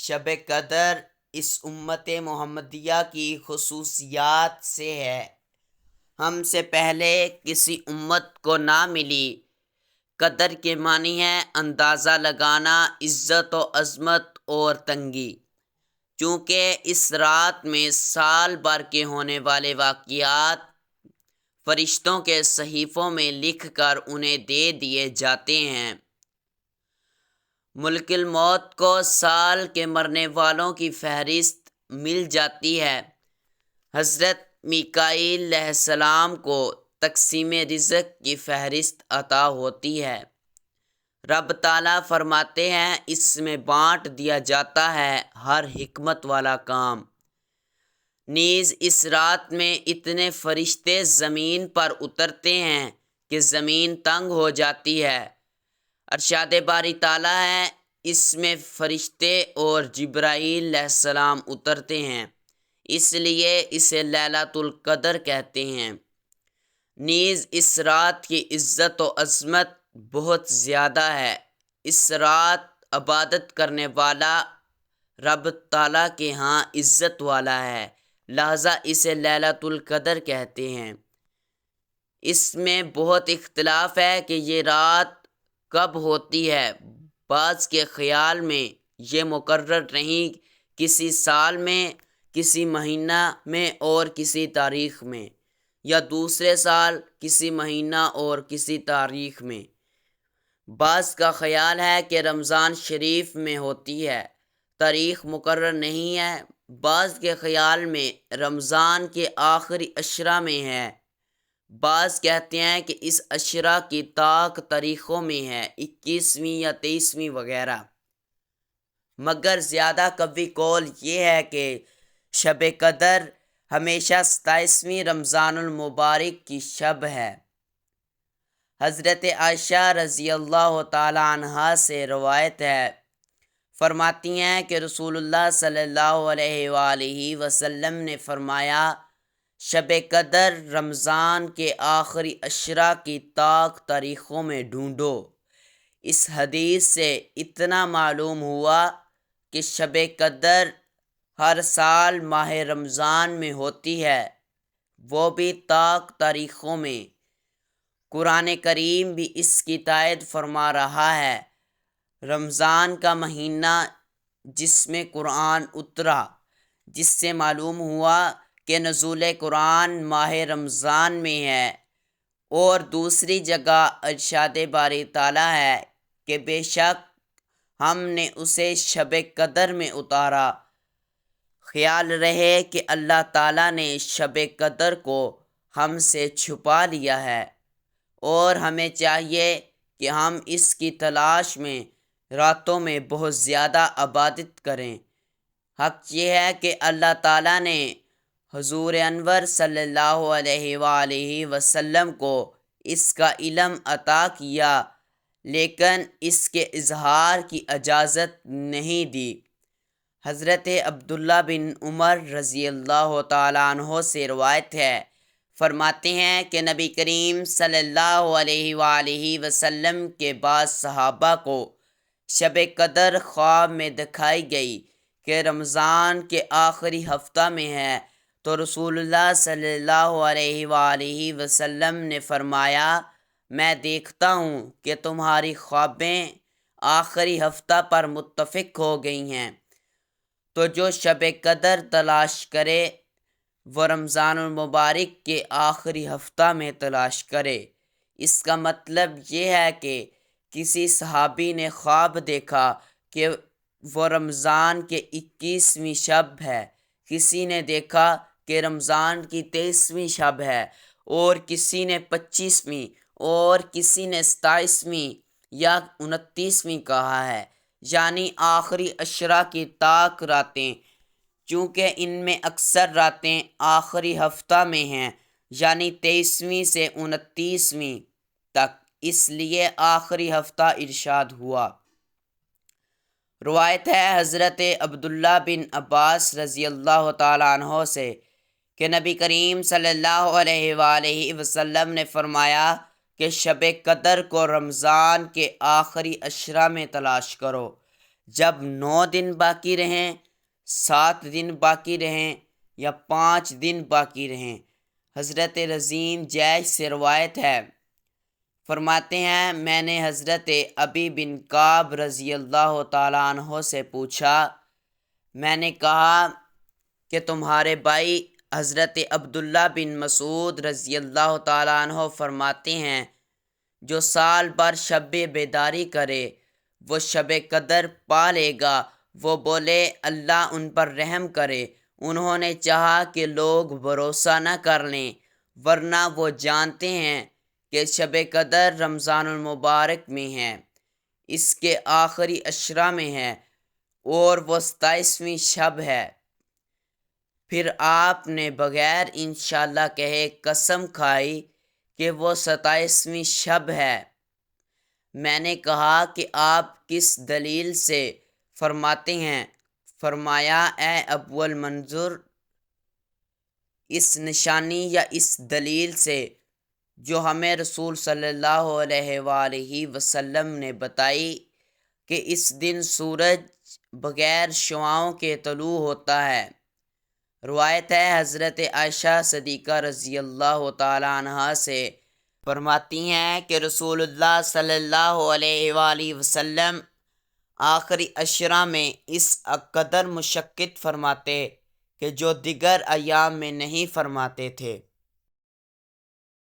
شب قدر اس امت محمدیہ کی خصوصیات سے ہے۔ ہم سے پہلے کسی امت کو نہ ملی۔ قدر کے معنی ہے اندازہ لگانا، عزت و عظمت اور تنگی۔ چونکہ اس رات میں سال بھر کے ہونے والے واقعات فرشتوں کے صحیفوں میں لکھ کر انہیں دے دیے جاتے ہیں۔ ملک الموت کو سال کے مرنے والوں کی فہرست مل جاتی ہے۔ حضرت میکائیل علیہ السلام کو تقسیم رزق کی فہرست عطا ہوتی ہے۔ رب تعالیٰ فرماتے ہیں اس میں بانٹ دیا جاتا ہے ہر حکمت والا کام۔ نیز اس رات میں اتنے فرشتے زمین پر اترتے ہیں کہ زمین تنگ ہو جاتی ہے۔ ارشاد باری تعالیٰ ہے اس میں فرشتے اور جبرائیل علیہ السلام اترتے ہیں، اس لیے اسے لیلۃ القدر کہتے ہیں۔ نیز اس رات کی عزت و عظمت بہت زیادہ ہے۔ اس رات عبادت کرنے والا رب تعالیٰ کے ہاں عزت والا ہے، لہذا اسے لیلۃ القدر کہتے ہیں۔ اس میں بہت اختلاف ہے کہ یہ رات کب ہوتی ہے۔ بعض کے خیال میں یہ مقرر نہیں، کسی سال میں، کسی مہینہ میں اور کسی تاریخ میں، یا دوسرے سال کسی مہینہ اور کسی تاریخ میں۔ بعض کا خیال ہے کہ رمضان شریف میں ہوتی ہے، تاریخ مقرر نہیں ہے۔ بعض کے خیال میں رمضان کے آخری عشرہ میں ہے۔ بعض کہتے ہیں کہ اس عشرہ کی طاق تاریخوں میں ہے، 21ویں یا 23ویں وغیرہ۔ مگر زیادہ قوی قول یہ ہے کہ شب قدر ہمیشہ 27ویں رمضان المبارک کی شب ہے۔ حضرت عائشہ رضی اللہ تعالی عنہا سے روایت ہے، فرماتی ہیں کہ رسول اللہ صلی اللہ علیہ وآلہ وسلم نے فرمایا، شب قدر رمضان کے آخری عشرہ کی طاق تاریخوں میں ڈھونڈو۔ اس حدیث سے اتنا معلوم ہوا کہ شب قدر ہر سال ماہ رمضان میں ہوتی ہے، وہ بھی طاق تاریخوں میں۔ قرآن کریم بھی اس کی تائید فرما رہا ہے۔ رمضان کا مہینہ جس میں قرآن اترا، جس سے معلوم ہوا کہ نزول قرآن ماہ رمضان میں ہے۔ اور دوسری جگہ ارشاد باری تعالیٰ ہے کہ بے شک ہم نے اسے شب قدر میں اتارا۔ خیال رہے کہ اللہ تعالیٰ نے شب قدر کو ہم سے چھپا لیا ہے، اور ہمیں چاہیے کہ ہم اس کی تلاش میں راتوں میں بہت زیادہ عبادت کریں۔ حق یہ ہے کہ اللہ تعالیٰ نے حضور انور صلی اللہ علیہ وآلہ وسلم کو اس کا علم عطا کیا، لیکن اس کے اظہار کی اجازت نہیں دی۔ حضرت عبداللہ بن عمر رضی اللہ تعالیٰ عنہ سے روایت ہے، فرماتے ہیں کہ نبی کریم صلی اللہ علیہ وآلہ وسلم کے بعض صحابہ کو شب قدر خواب میں دکھائی گئی کہ رمضان کے آخری ہفتہ میں ہے، تو رسول اللہ صلی اللہ علیہ وآلہ وسلم نے فرمایا، میں دیکھتا ہوں کہ تمہاری خوابیں آخری ہفتہ پر متفق ہو گئی ہیں، تو جو شب قدر تلاش کرے وہ رمضان المبارک کے آخری ہفتہ میں تلاش کرے۔ اس کا مطلب یہ ہے کہ کسی صحابی نے خواب دیکھا کہ وہ رمضان کے 21ویں شب ہے، کسی نے دیکھا کہ رمضان کی 23ویں شب ہے، اور کسی نے 25ویں، اور کسی نے 27ویں یا 29ویں کہا ہے، یعنی آخری عشرہ کی طاق راتیں۔ چونکہ ان میں اکثر راتیں آخری ہفتہ میں ہیں، یعنی 23ویں سے 29ویں تک، اس لیے آخری ہفتہ ارشاد ہوا۔ روایت ہے حضرت عبداللہ بن عباس رضی اللہ تعالیٰ عنہ سے کہ نبی کریم صلی اللہ علیہ وآلہ وسلم نے فرمایا کہ شب قدر کو رمضان کے آخری عشرہ میں تلاش کرو، جب 9 دن باقی رہیں، 7 دن باقی رہیں یا 5 دن باقی رہیں۔ حضرت رزین جیش سے روایت ہے، فرماتے ہیں میں نے حضرت ابی بن کعب رضی اللہ تعالیٰ عنہ سے پوچھا، میں نے کہا کہ تمہارے بھائی حضرت عبداللہ بن مسعود رضی اللہ تعالیٰ عنہ فرماتے ہیں جو سال بھر شب بیداری کرے وہ شب قدر پا لے گا۔ وہ بولے اللہ ان پر رحم کرے۔ انہوں نے چاہا کہ لوگ بھروسہ نہ کر لیں، ورنہ وہ جانتے ہیں کہ شب قدر رمضان المبارک میں ہے، اس کے آخری عشرہ میں ہے اور وہ 27ویں شب ہے۔ پھر آپ نے بغیر انشاءاللہ کہے قسم کھائی کہ وہ 27ویں شب ہے۔ میں نے کہا کہ آپ کس دلیل سے فرماتے ہیں؟ فرمایا اے ابو المنذر، اس نشانی یا اس دلیل سے جو ہمیں رسول صلی اللہ علیہ وآلہ وسلم نے بتائی کہ اس دن سورج بغیر شعاؤں کے طلوع ہوتا ہے۔ روایت ہے حضرت عائشہ صدیقہ رضی اللہ تعالیٰ عنہا سے فرماتی ہیں کہ رسول اللہ صلی اللہ علیہ وآلہ وسلم آخری عشرہ میں اس قدر مشقت فرماتے کہ جو دیگر ایام میں نہیں فرماتے تھے۔